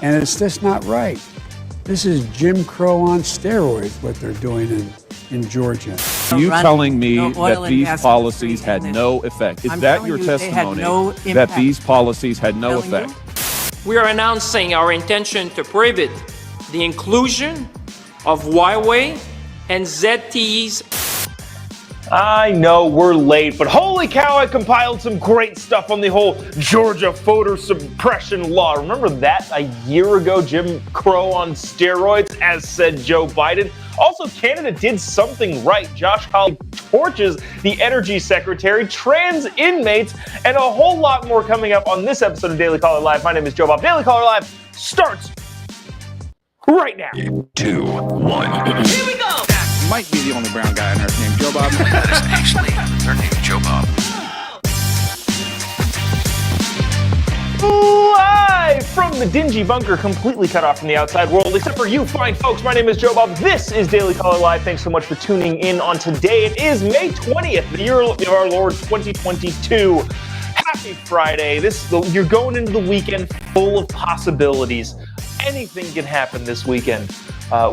And it's just not right. This is Jim Crow on steroids, what they're doing in Georgia. Are you telling me that these policies had no effect? Is that your testimony that these policies had no effect? We are announcing our intention to prohibit the inclusion of Huawei and ZTE's. I know we're late, but holy cow, I compiled some great stuff on the whole Georgia voter suppression law. Remember that a year ago, Jim Crow on steroids, as said Joe Biden? Also, Canada did something right. Josh Hawley torches the energy secretary, trans inmates, and a whole lot more coming up on this episode of Daily Caller Live. My name is Jobob. Daily Caller Live starts right now. 2, 1. Here we go! Might be the only brown guy on earth named Jobob. That is actually her name, Jobob. Live from the dingy bunker, completely cut off from the outside world, except for you fine folks. My name is Jobob. This is Daily Caller Live. Thanks so much for tuning in on today. It is May 20th, the year of our Lord 2022. Happy Friday. You're going into the weekend full of possibilities. Anything can happen this weekend,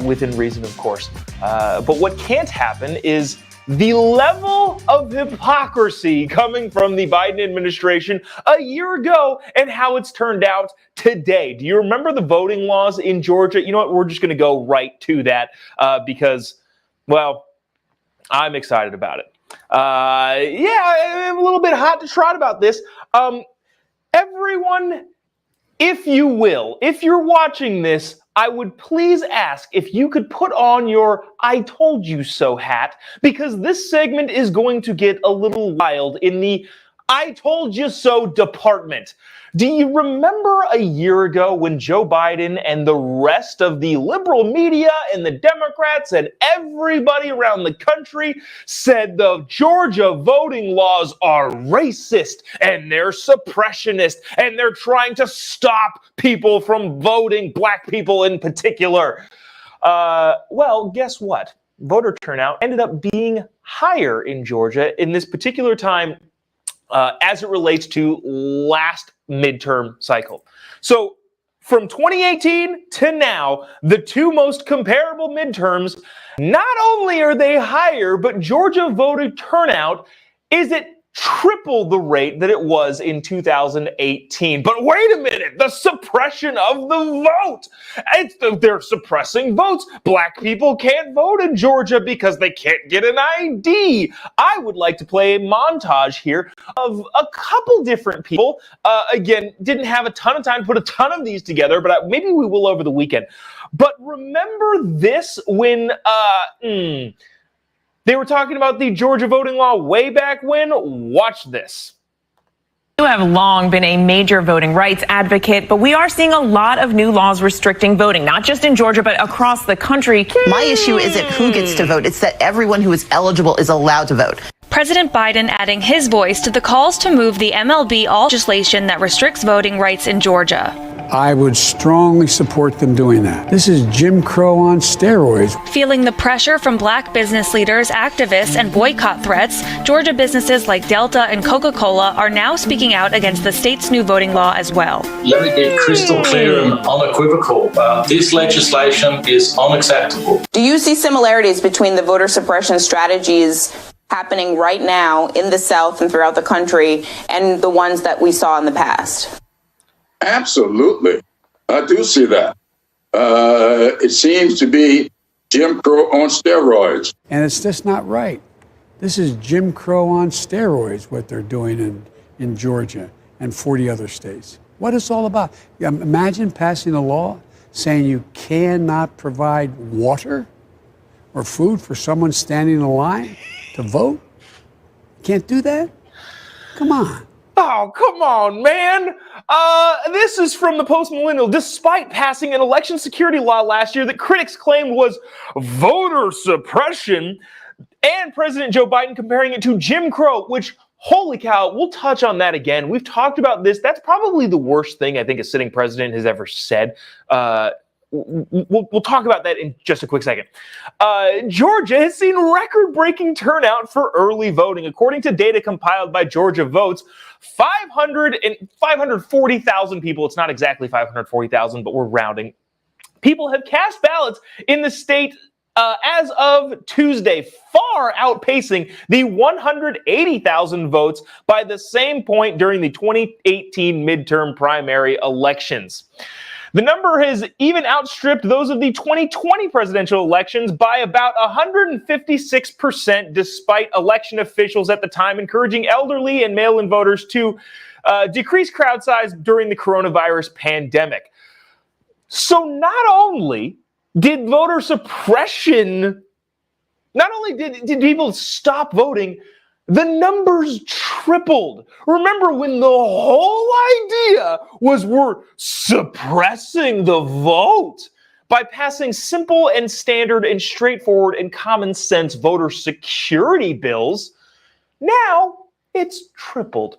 within reason, of course. But what can't happen is the level of hypocrisy coming from the Biden administration a year ago and how it's turned out today. Do you remember the voting laws in Georgia? You know what? We're just going to go right to that because, well, I'm excited about it. I'm a little bit hot to trot about this. Everyone, if you will, if you're watching this, I would please ask if you could put on your I told you so hat, because this segment is going to get a little wild in the I told you so department. Do you remember a year ago when Joe Biden and the rest of the liberal media and the Democrats and everybody around the country said the Georgia voting laws are racist and they're suppressionist and they're trying to stop people from voting, black people in particular? Well, guess what? Voter turnout ended up being higher in Georgia in this particular time as it relates to last midterm cycle. So from 2018 to now, the two most comparable midterms, not only are they higher, but Georgia voter turnout is at triple the rate that it was in 2018. But wait a minute, the suppression of the vote. They're suppressing votes. Black people can't vote in Georgia because they can't get an ID. I would like to play a montage here of a couple different people. Again, didn't have a ton of time to put a ton of these together, but maybe we will over the weekend. But remember this when they were talking about the Georgia voting law way back when? Watch this. You have long been a major voting rights advocate, but we are seeing a lot of new laws restricting voting, not just in Georgia, but across the country. My issue isn't who gets to vote. It's that everyone who is eligible is allowed to vote. President Biden adding his voice to the calls to move the MLB all legislation that restricts voting rights in Georgia. I would strongly support them doing that. This is Jim Crow on steroids. Feeling the pressure from black business leaders, activists, and boycott threats, Georgia businesses like Delta and Coca-Cola are now speaking out against the state's new voting law as well. Let me be crystal clear and unequivocal. This legislation is unacceptable. Do you see similarities between the voter suppression strategies happening right now in the South and throughout the country and the ones that we saw in the past? Absolutely. I do see that. It seems to be Jim Crow on steroids. And it's just not right. This is Jim Crow on steroids, what they're doing in Georgia and 40 other states. What it's all about. Imagine passing a law saying you cannot provide water or food for someone standing in a line to vote. Can't do that? Come on. Oh, come on, man. This is from the Post-Millennial. Despite passing an election security law last year that critics claimed was voter suppression, and President Joe Biden comparing it to Jim Crow, which, holy cow, we'll touch on that again. We've talked about this. That's probably the worst thing I think a sitting president has ever said. we'll talk about that in just a quick second. Georgia has seen record-breaking turnout for early voting. According to data compiled by Georgia Votes, 540,000 people, it's not exactly 540,000, but we're rounding, people have cast ballots in the state as of Tuesday, far outpacing the 180,000 votes by the same point during the 2018 midterm primary elections. The number has even outstripped those of the 2020 presidential elections by about 156%, despite election officials at the time encouraging elderly and mail-in voters to decrease crowd size during the coronavirus pandemic. So not only did voter suppression, not only did people stop voting, the numbers tripled. Remember when the whole idea was we're suppressing the vote by passing simple and standard and straightforward and common sense voter security bills? Now it's tripled.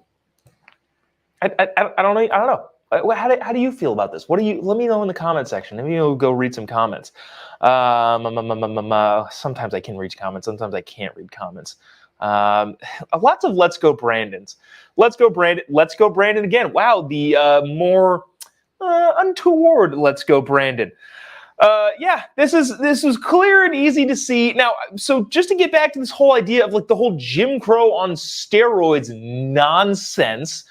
I don't know. How do you feel about this? Let me know in the comment section. Maybe you'll go read some comments. Sometimes I can read comments. Sometimes I can't read comments. Lots of Let's Go Brandons. Let's go Brandon again. Wow, the more untoward Let's Go Brandon. Yeah, this is clear and easy to see. Now, so just to get back to this whole idea of like the whole Jim Crow on steroids nonsense,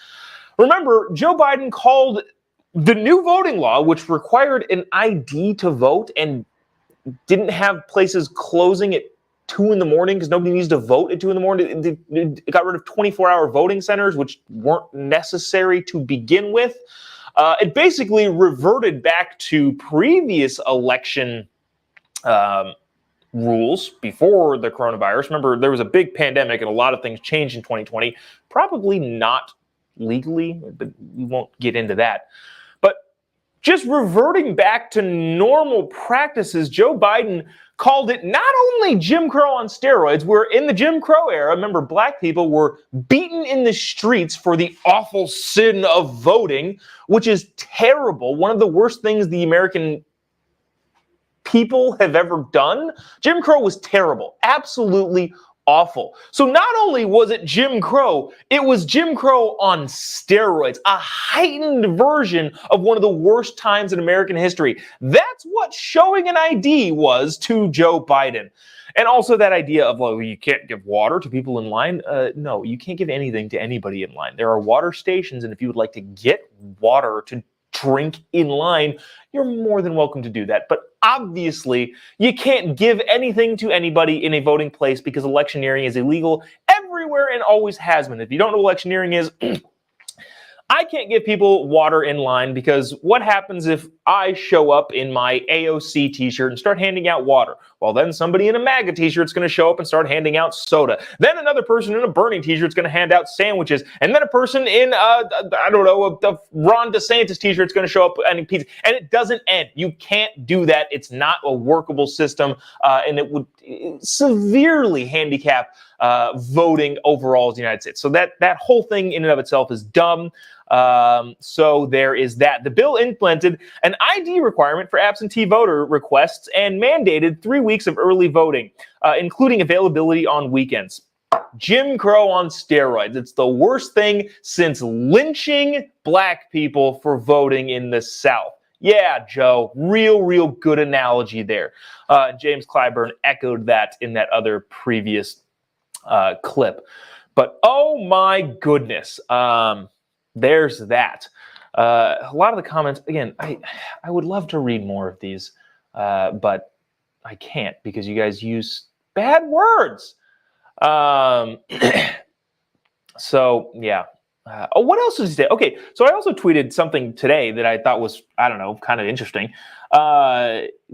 remember, Joe Biden called the new voting law, which required an ID to vote and didn't have places closing at 2 in the morning because nobody needs to vote at 2 in the morning. It got rid of 24-hour voting centers, which weren't necessary to begin with. It basically reverted back to previous election rules before the coronavirus. Remember, there was a big pandemic and a lot of things changed in 2020. Probably not legally, but we won't get into that. But just reverting back to normal practices, Joe Biden called it not only Jim Crow on steroids, where in the Jim Crow era, remember, black people were beaten in the streets for the awful sin of voting, which is terrible. One of the worst things the American people have ever done. Jim Crow was terrible, absolutely awful. So not only was it Jim Crow, it was Jim Crow on steroids, a heightened version of one of the worst times in American history. That's what showing an ID was to Joe Biden. And also that idea of, well, you can't give water to people in line. No, you can't give anything to anybody in line. There are water stations, and if you would like to get water to drink in line, you're more than welcome to do that. But obviously, you can't give anything to anybody in a voting place because electioneering is illegal everywhere and always has been. If you don't know what electioneering is, I can't give people water in line because what happens if I show up in my AOC t-shirt and start handing out water? Well, then somebody in a MAGA t-shirt is going to show up and start handing out soda. Then another person in a Bernie t-shirt is going to hand out sandwiches. And then a person in, a Ron DeSantis t-shirt is going to show up and pizza. And it doesn't end. You can't do that. It's not a workable system, and it would severely handicap voting overall in the United States. So that whole thing in and of itself is dumb. So there is that. The bill implemented an ID requirement for absentee voter requests and mandated 3 weeks of early voting, including availability on weekends. Jim Crow on steroids. It's the worst thing since lynching black people for voting in the South. Yeah, Joe, real good analogy there. James Clyburn echoed that in that other previous clip. But oh my goodness, there's that. A lot of the comments, again, I would love to read more of these, but I can't because you guys use bad words. So, yeah. What else did he say? Okay, so I also tweeted something today that I thought was, I don't know, kind of interesting.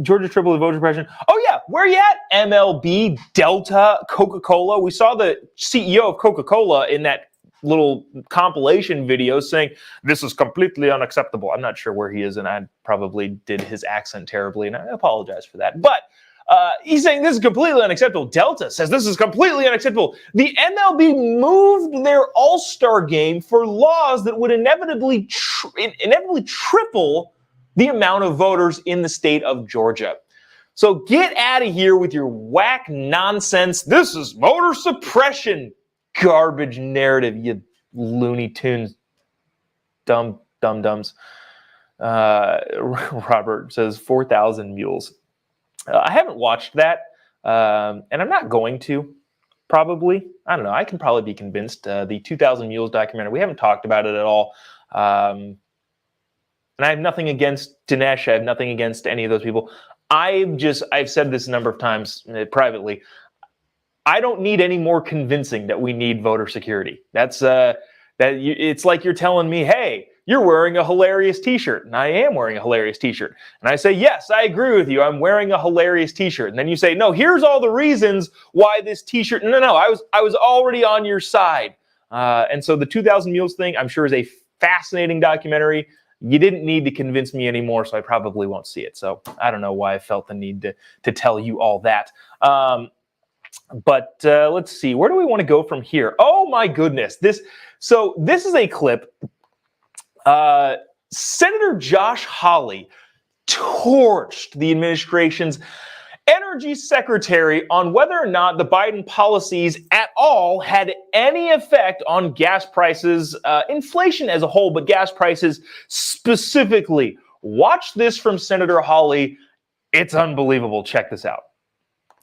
Georgia triple voter suppression. Oh, yeah, where you at? MLB, Delta, Coca-Cola. We saw the CEO of Coca-Cola in that little compilation video saying this is completely unacceptable. I'm not sure where he is, and I probably did his accent terribly, and I apologize for that. But he's saying this is completely unacceptable. Delta says this is completely unacceptable. The MLB moved their All-Star game for laws that would inevitably triple the amount of voters in the state of Georgia. So get out of here with your whack nonsense. This is voter suppression garbage narrative, you Looney Tunes dum-dums. Robert says 4,000 mules. I haven't watched that, and I'm not going to, probably. I don't know. I can probably be convinced. The 2,000 Mules documentary, we haven't talked about it at all. And I have nothing against Dinesh. I have nothing against any of those people. I've said this a number of times privately. I don't need any more convincing that we need voter security. It's like you're telling me, hey, you're wearing a hilarious t-shirt. And I am wearing a hilarious t-shirt. And I say, yes, I agree with you. I'm wearing a hilarious t-shirt. And then you say, no, here's all the reasons why this t-shirt. No, I was already on your side. And so the 2,000 Mules thing, I'm sure, is a fascinating documentary. You didn't need to convince me anymore, so I probably won't see it. So I don't know why I felt the need to tell you all that. But let's see. Where do we want to go from here? Oh, my goodness. This is a clip. Senator Josh Hawley torched the administration's energy secretary on whether or not the Biden policies at all had any effect on gas prices, inflation as a whole, but gas prices specifically. Watch this from Senator Hawley. It's unbelievable. Check this out.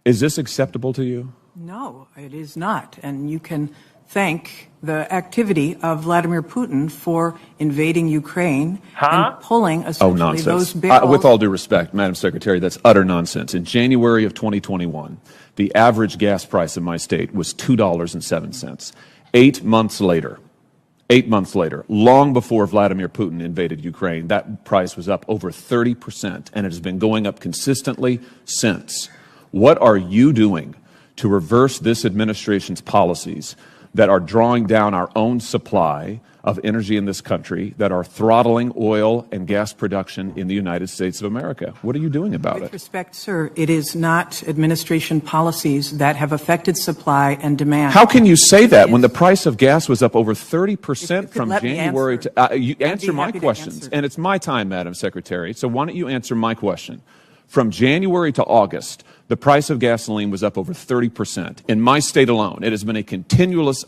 Is this acceptable to you? No, it is not. And you can thank the activity of Vladimir Putin for invading Ukraine and pulling essentially those barrels. With all due respect, Madam Secretary, that's utter nonsense. In January of 2021, the average gas price in my state was $2.07. 8 months later, long before Vladimir Putin invaded Ukraine, that price was up over 30%, and it has been going up consistently since. What are you doing to reverse this administration's policies that are drawing down our own supply of energy in this country, that are throttling oil and gas production in the United States of America? What are you doing about it? With respect, sir, it is not administration policies that have affected supply and demand. How can you say that when the price of gas was up over 30% from January to... you answer my questions, and it's my time, Madam Secretary, so why don't you answer my question? From January to August, the price of gasoline was up over 30%. In my state alone, it has been a continuous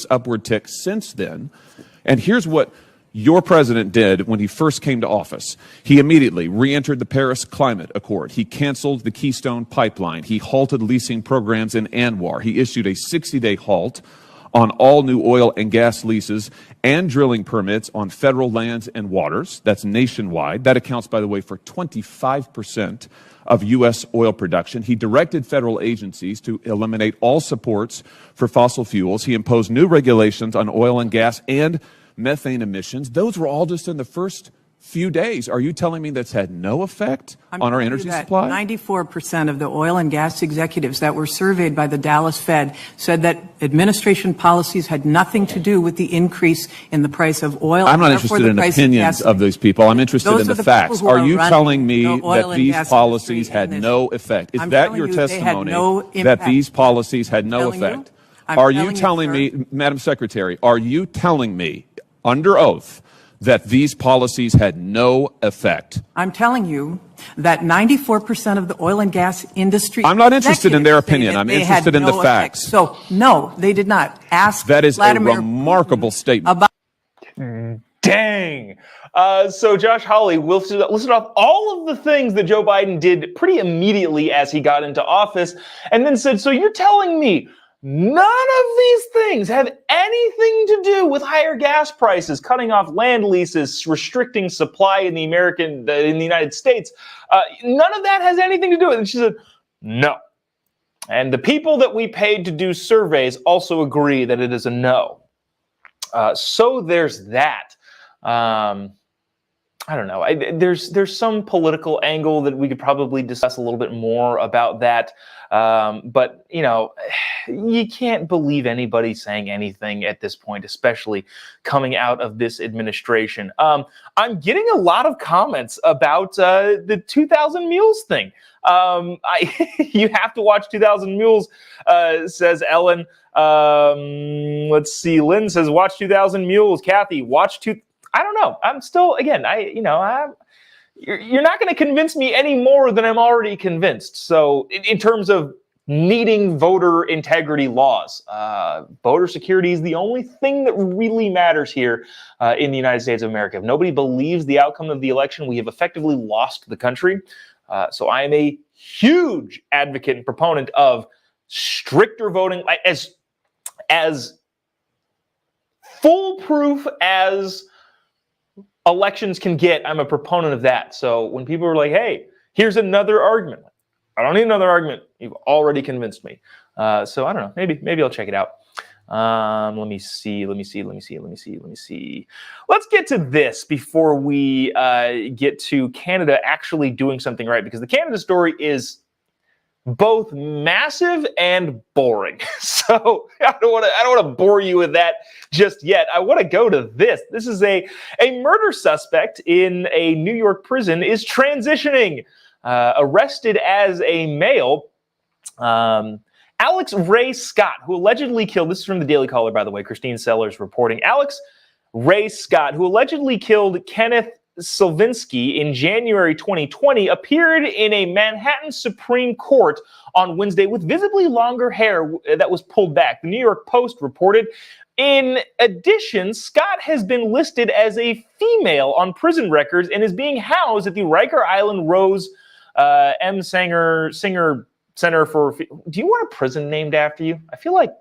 upward tick since then. And here's what your president did when he first came to office. He immediately re-entered the Paris Climate Accord. He canceled the Keystone Pipeline. He halted leasing programs in Anwar. He issued a 60-day halt on all new oil and gas leases and drilling permits on federal lands and waters. That's nationwide. That accounts, by the way, for 25% of U.S. oil production. He directed federal agencies to eliminate all supports for fossil fuels. He imposed new regulations on oil and gas and methane emissions. Those were all just in the first few days. Are you telling me that's had no effect on our energy supply? 94% of the oil and gas executives that were surveyed by the Dallas Fed said that administration policies had nothing to do with the increase in the price of oil. I'm not interested in opinions of these people. I'm interested in the facts. Are you telling me that these policies had no effect? Is that your testimony that these policies had no effect? Are you telling me, Madam Secretary, are you telling me under oath that these policies had no effect? I'm telling you that 94% of the oil and gas industry... I'm not interested in their opinion. I'm interested in the facts. So, no, they did not. Ask That is Vladimir a remarkable statement. Dang. So Josh Hawley listed off all of the things that Joe Biden did pretty immediately as he got into office, and then said, so you're telling me none of these things have anything to do with higher gas prices, cutting off land leases, restricting supply in the United States. None of that has anything to do with it. And she said, no. And the people that we paid to do surveys also agree that it is a no. So there's that. I don't know. There's some political angle that we could probably discuss a little bit more about that. But, you know, you can't believe anybody saying anything at this point, especially coming out of this administration. I'm getting a lot of comments about the 2,000 Mules thing. You have to watch 2,000 Mules, says Ellen. Let's see. Lynn says, watch 2,000 Mules. Kathy, watch I don't know. I'm still, again, you're not going to convince me any more than I'm already convinced. So in terms of needing voter integrity laws, voter security is the only thing that really matters here in the United States of America. If nobody believes the outcome of the election, we have effectively lost the country. So I am a huge advocate and proponent of stricter voting, as foolproof as elections can get. I'm a proponent of that. So when people are like, hey, here's another argument, I don't need another argument. You've already convinced me. So I don't know. Maybe I'll check it out. Let me see. Let's get to this before we get to Canada actually doing something right, because the Canada story is both massive and boring. So I don't want to bore you with that just yet. I want to go to this. This is a murder suspect in a New York prison is transitioning. Arrested as a male, Alex Ray Scott, who allegedly killed, this is from the Daily Caller, by the way, Christine Sellers reporting, Alex Ray Scott, who allegedly killed Kenneth Sylvinski in January 2020, appeared in a Manhattan Supreme Court on Wednesday with visibly longer hair that was pulled back. The New York Post reported. In addition, Scott has been listed as a female on prison records and is being housed at the Riker Island Rose M. Singer Center for. Do you want a prison named after you? I feel like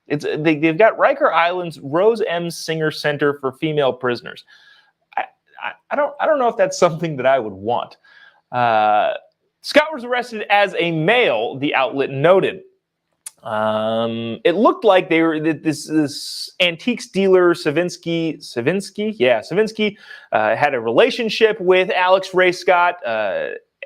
they've got Riker Island's Rose M. Singer Center for female prisoners. I don't know if that's something that I would want. Scott was arrested as a male, the outlet noted. It looked like they were this antiques dealer Sylvinski had a relationship with Alex Ray Scott.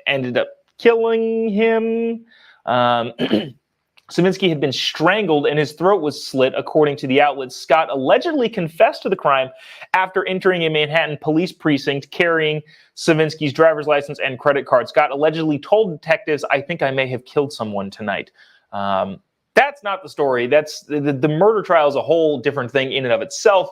Ended up killing him. Sylvinski had been strangled and his throat was slit, according to the outlet. Scott allegedly confessed to the crime after entering a Manhattan police precinct carrying Sylvinski's driver's license and credit card. Scott allegedly told detectives, "I think I may have killed someone tonight." That's not the story. That's the murder trial is a whole different thing in and of itself.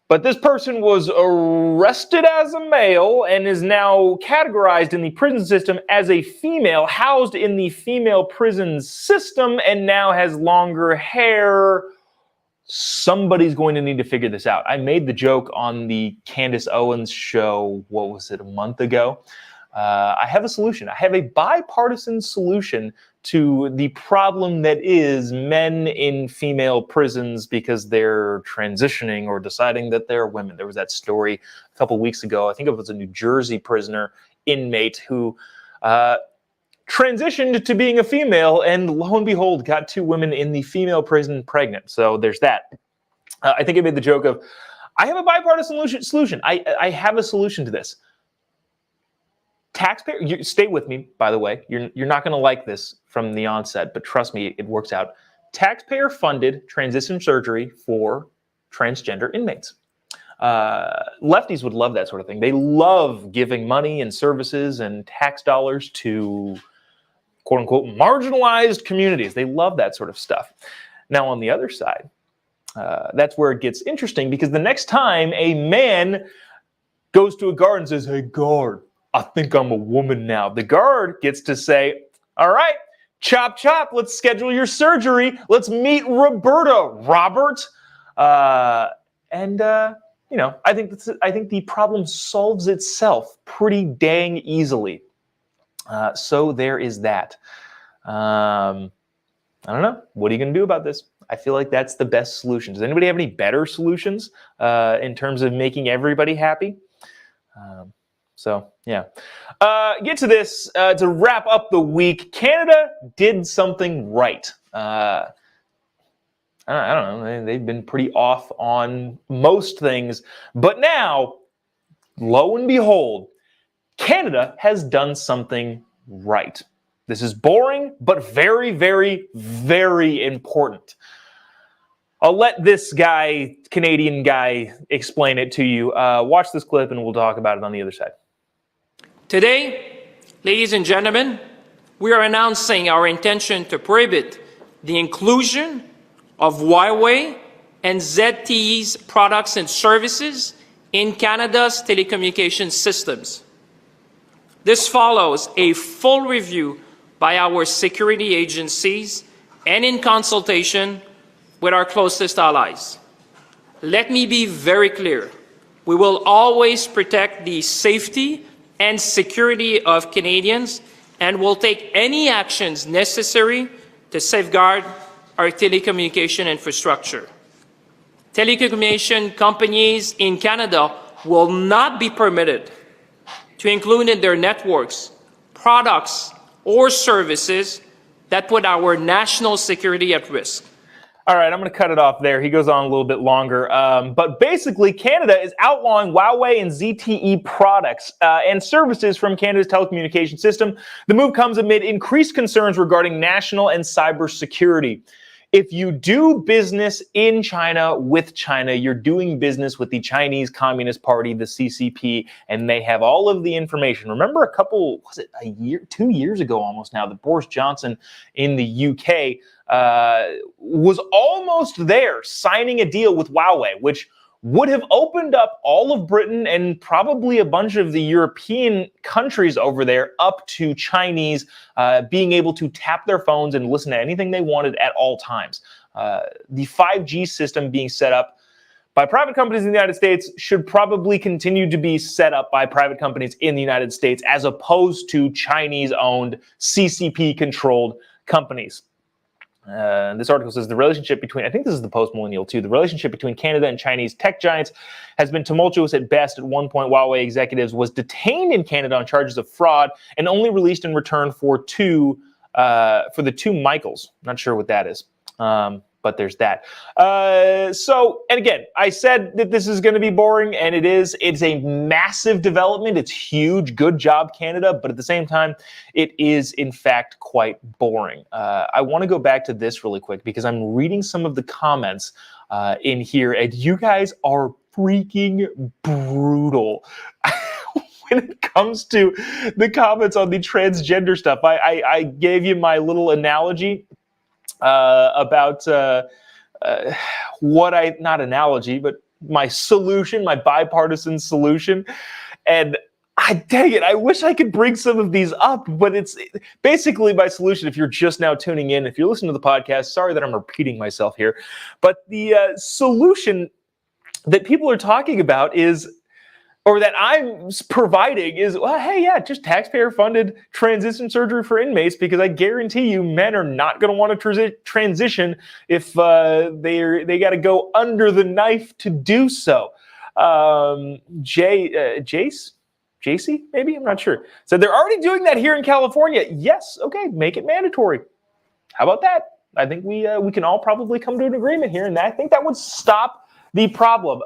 But this person was arrested as a male and is now categorized in the prison system as a female, housed in the female prison system, and now has longer hair. Somebody's going to need to figure this out. I made the joke on the Candace Owens show, what was it, a month ago? I have a solution. I have a bipartisan solution to the problem that is men in female prisons because they're transitioning or deciding that they're women. There was that story a couple weeks ago. I think it was a New Jersey prisoner inmate who transitioned to being a female, and lo and behold, got 2 women in the female prison pregnant. So there's that. I think I made the joke of, I have a bipartisan solution. I have a solution to this. Taxpayer, stay with me, by the way. You're not going to like this from the onset, but trust me, it works out. Taxpayer-funded transition surgery for transgender inmates. Lefties would love that sort of thing. They love giving money and services and tax dollars to quote-unquote marginalized communities. They love that sort of stuff. Now, on the other side, that's where it gets interesting, because the next time a man goes to a guard and says, "Hey, guard, I think I'm a woman now," the guard gets to say, "All right, chop chop, let's schedule your surgery. Let's meet Roberta, Robert." You know, I think the problem solves itself pretty dang easily. So there is that. I don't know. What are you going to do about this? I feel like that's the best solution. Does anybody have any better solutions in terms of making everybody happy? So, yeah. Get to this. To wrap up the week, Canada did something right. I don't know. They've been pretty off on most things. But now, lo and behold, Canada has done something right. This is boring, but very, very, very important. I'll let this guy, Canadian guy, explain it to you. Watch this clip and we'll talk about it on the other side. Today, ladies and gentlemen, we are announcing our intention to prohibit the inclusion of Huawei and ZTE's products and services in Canada's telecommunications systems. This follows a full review by our security agencies and in consultation with our closest allies. Let me be very clear. We will always protect the safety and security of Canadians and will take any actions necessary to safeguard our telecommunication infrastructure. Telecommunication companies in Canada will not be permitted to include in their networks products or services that put our national security at risk. All right, I'm going to cut it off there. He goes on a little bit longer. But basically, Canada is outlawing Huawei and ZTE products and services from Canada's telecommunication system. The move comes amid increased concerns regarding national and cyber security. If you do business in China with China, you're doing business with the Chinese Communist Party, the CCP, and they have all of the information. Remember a year, 2 years ago almost now, that Boris Johnson in the UK was almost there signing a deal with Huawei, which would have opened up all of Britain and probably a bunch of the European countries over there up to Chinese being able to tap their phones and listen to anything they wanted at all times. The 5G system being set up by private companies in the United States should probably continue to be set up by private companies in the United States as opposed to Chinese-owned, CCP-controlled companies. This article says the relationship between, I think this is the post-millennial too, the relationship between Canada and Chinese tech giants has been tumultuous at best. At one point, Huawei executives was detained in Canada on charges of fraud and only released in return for the two Michaels. Not sure what that is. But there's that. And again, I said that this is going to be boring, and it is. It's a massive development. It's huge. Good job, Canada. But at the same time, it is, in fact, quite boring. I want to go back to this really quick because I'm reading some of the comments in here, and you guys are freaking brutal. When it comes to the comments on the transgender stuff, I gave you my little analogy about not analogy, but my solution, my bipartisan solution. And dang it, I wish I could bring some of these up, but it's basically my solution. If you're just now tuning in, if you're listening to the podcast, sorry that I'm repeating myself here, but the solution that people are talking about is, or that I'm providing is, well, hey, yeah, just taxpayer-funded transition surgery for inmates, because I guarantee you men are not going to want to transition if they got to go under the knife to do so. JC, maybe? I'm not sure. So they're already doing that here in California. Yes, okay, make it mandatory. How about that? I think we can all probably come to an agreement here, and I think that would stop the problem.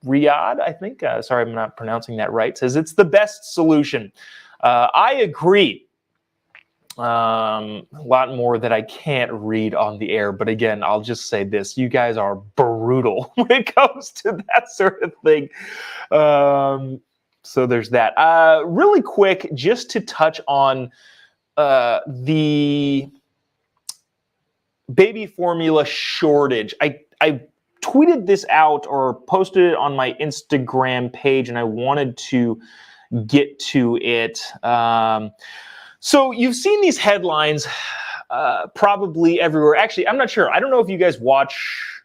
Riyadh, I think, sorry I'm not pronouncing that right, says it's the best solution. I agree. A lot more that I can't read on the air, but again, I'll just say this. You guys are brutal when it comes to that sort of thing. So there's that. Really quick, just to touch on the baby formula shortage. I tweeted this out or posted it on my Instagram page, and I wanted to get to it. So you've seen these headlines probably everywhere. Actually, I'm not sure. I don't know if you guys watch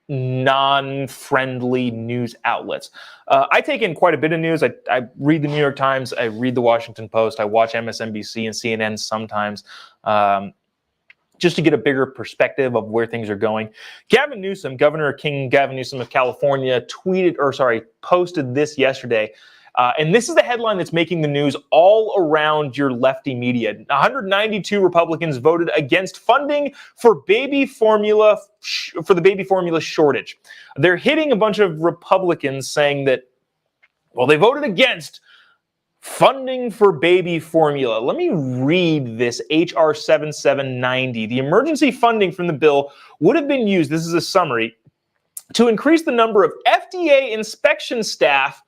non-friendly news outlets. I take in quite a bit of news. I read the New York Times. I read the Washington Post. I watch MSNBC and CNN sometimes. Just to get a bigger perspective of where things are going. Gavin Newsom, Governor Gavin Newsom of California, posted this yesterday. And this is the headline that's making the news all around your lefty media. 192 Republicans voted against funding for the baby formula shortage. They're hitting a bunch of Republicans saying that, well, they voted against funding for baby formula. Let me read this H.R. 7790. The emergency funding from the bill would have been used, this is a summary, to increase the number of FDA inspection staff,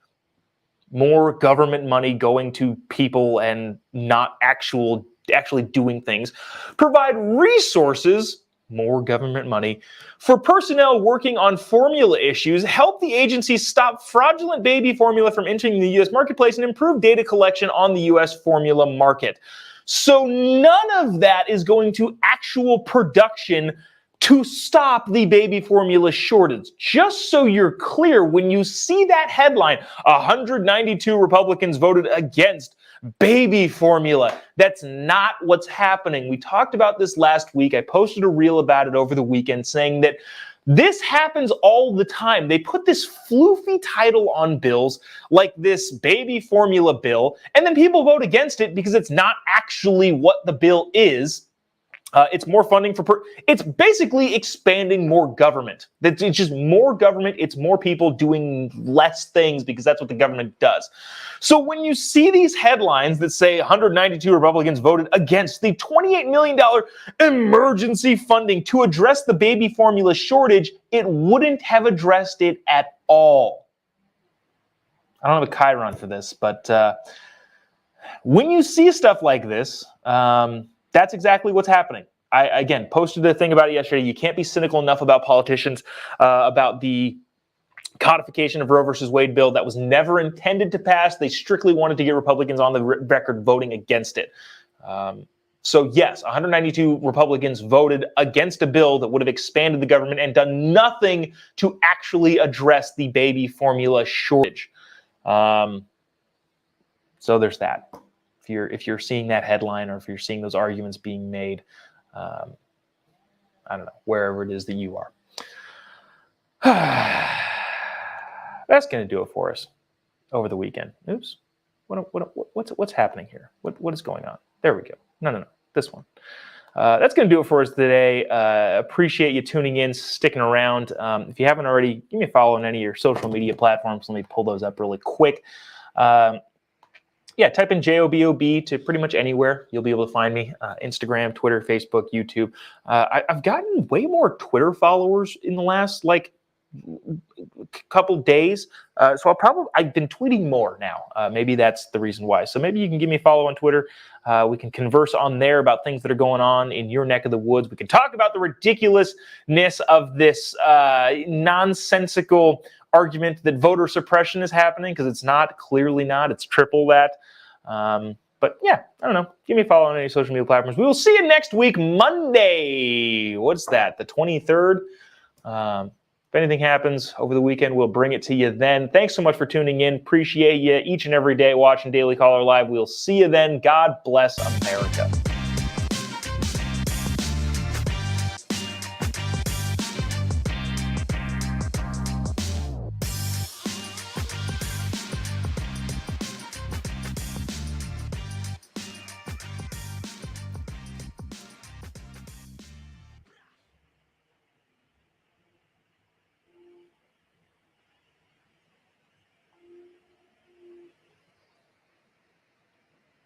more government money going to people and not actually doing things, provide resources, more government money for personnel working on formula issues, help the agency stop fraudulent baby formula from entering the U.S. marketplace, and improve data collection on the U.S. formula market. So none of that is going to actual production to stop the baby formula shortage. Just so you're clear, when you see that headline, 192 Republicans voted against baby formula, that's not what's happening. We talked about this last week. I posted a reel about it over the weekend saying that this happens all the time. They put this floofy title on bills like this baby formula bill, and then people vote against it because it's not actually what the bill is. It's more funding for, it's basically expanding more government. It's just more government. It's more people doing less things because that's what the government does. So when you see these headlines that say 192 Republicans voted against the $28 million emergency funding to address the baby formula shortage, it wouldn't have addressed it at all. I don't have a chyron for this, but when you see stuff like this, that's exactly what's happening. I, again, posted a thing about it yesterday. You can't be cynical enough about politicians, about the codification of Roe versus Wade bill that was never intended to pass. They strictly wanted to get Republicans on the record voting against it. So yes, 192 Republicans voted against a bill that would have expanded the government and done nothing to actually address the baby formula shortage. So there's that. If you're seeing that headline, or if you're seeing those arguments being made, I don't know, wherever it is that you are. That's going to do it for us over the weekend. Oops. What's happening here? What is going on? There we go. No. This one. That's going to do it for us today. Appreciate you tuning in, sticking around. If you haven't already, give me a follow on any of your social media platforms. Let me pull those up really quick. Yeah, type in Jobob to pretty much anywhere. You'll be able to find me. Instagram, Twitter, Facebook, YouTube. I've gotten way more Twitter followers in the last couple days. So I've been tweeting more now. Maybe that's the reason why. So maybe you can give me a follow on Twitter. We can converse on there about things that are going on in your neck of the woods. We can talk about the ridiculousness of this nonsensical argument that voter suppression is happening, because it's not, clearly not. It's triple that. But yeah, I don't know. Give me a follow on any social media platforms. We will see you next week, Monday. What's that? The 23rd? If anything happens over the weekend, we'll bring it to you then. Thanks so much for tuning in. Appreciate you each and every day watching Daily Caller Live. We'll see you then. God bless America.